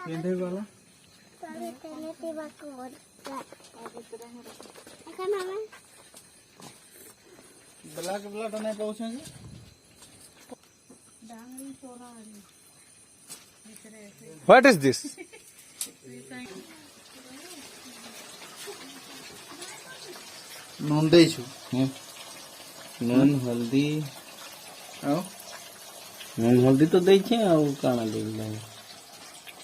Pindah bala. Bala ke bala tanah pausnya sih. What is this? नून दे छु नून हल्दी आओ नून हल्दी तो दे छे और काना दे ले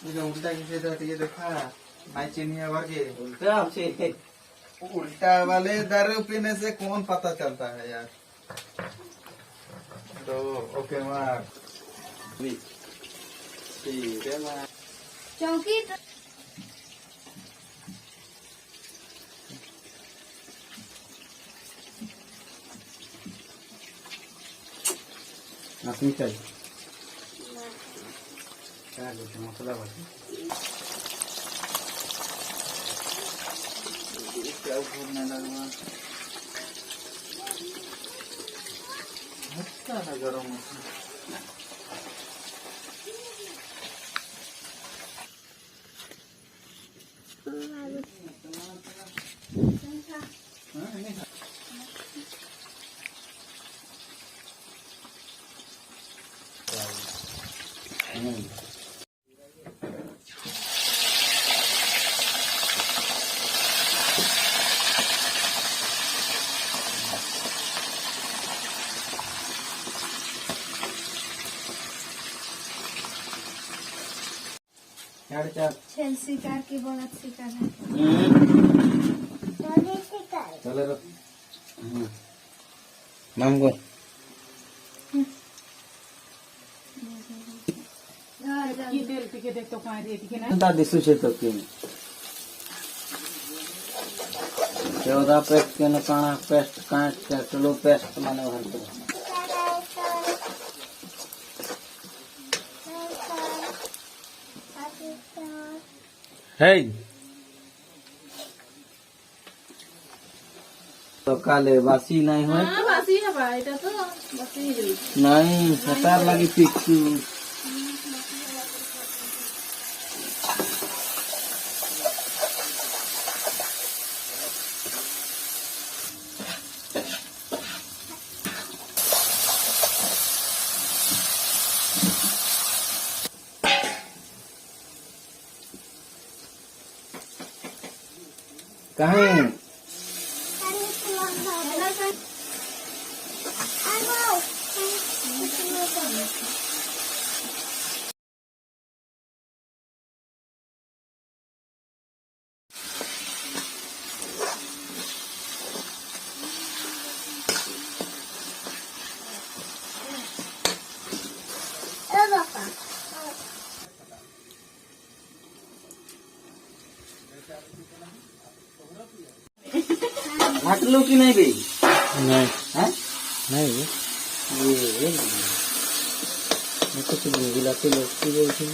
ये उल्टा किसे तो ये देखा मैं चीनी आवर के उल्टा से उल्टा वाले दारू पीने से कौन पता चलता है यार। तो ओके मार ठीक है मार चौकी नाचनी चाहिए क्या देते मसाला भाजी क्या भूलने लगा अच्छा ना गरम छेल शिकार की बहुत शिकार है। चले रो नाम को की तेल टिके देख तो कहाँ रही थी ना दादी सुचे तो क्यों चौदह पेस्ट के न काना पेस्ट काट के चलो पेस्ट माने भर दो है तो काले बासी नहीं हो बासी है भाई तो बासी नहीं सतार लगी पिक्चू कहाँ घाटलो की नहीं बे नहीं हैं नहीं ये कुछ गिलाते लोग की गई थी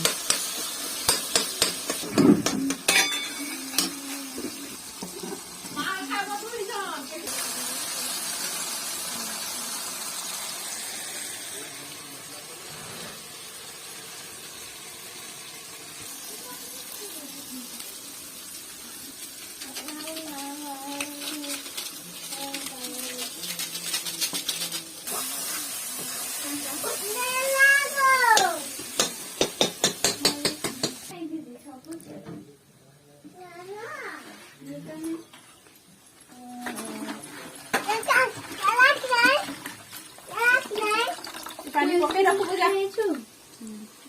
पानी पके रखो पूजा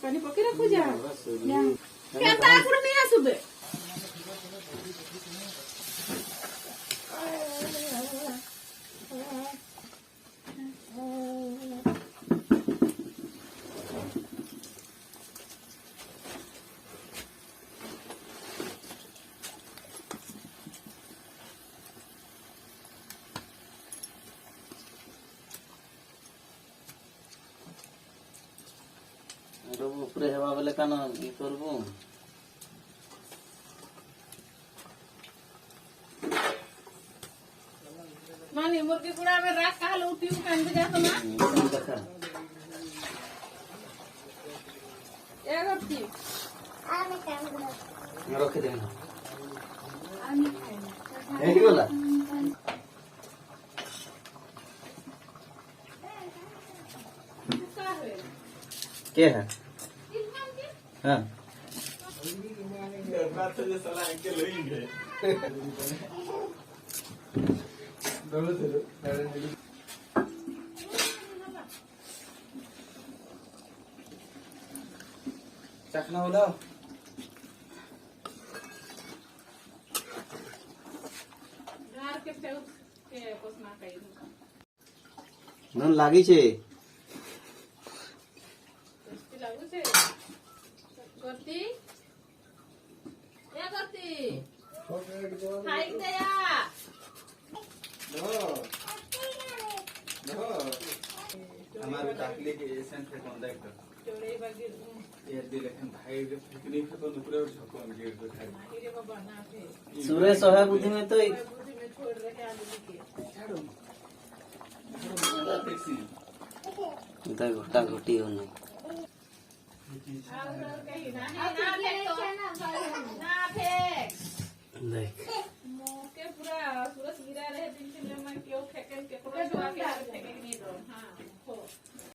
पानी पके रखो पूजा क्या ताकुर नहीं आ सुबह ऊपरे हेबा बेले कान इ करबो मानी मुर्गी गुड़ा में राख कहल उठी कान बजा तो ना देखा एगो थी रखे देना एही वाला का है के है हां बात से जो सलाह के लेंगे दोनों से चखना होला घर के फेउ के पोसना कई नन लागी छे टेस्टी लागू छे करती या करती खाई दया हमारे टाकले के एसेंट पे कांटेक्ट चोरे बागी ये दिलखन भाई के पिकनिक तो ऊपर और झोकन गिर दो खाई रे बाबा ना थे सुरेश है बुद्धि में तो बुद्धि में छोड़ रखे आलू के छाड़ो टैक्सी इधर घोटा घोटी हो नहीं और कहीं ना ना फेंक देख के पूरा सूरज गिरा रहे दिन में मैं क्यों फेंकन के पकड़ के फेंके नहीं दो हां हो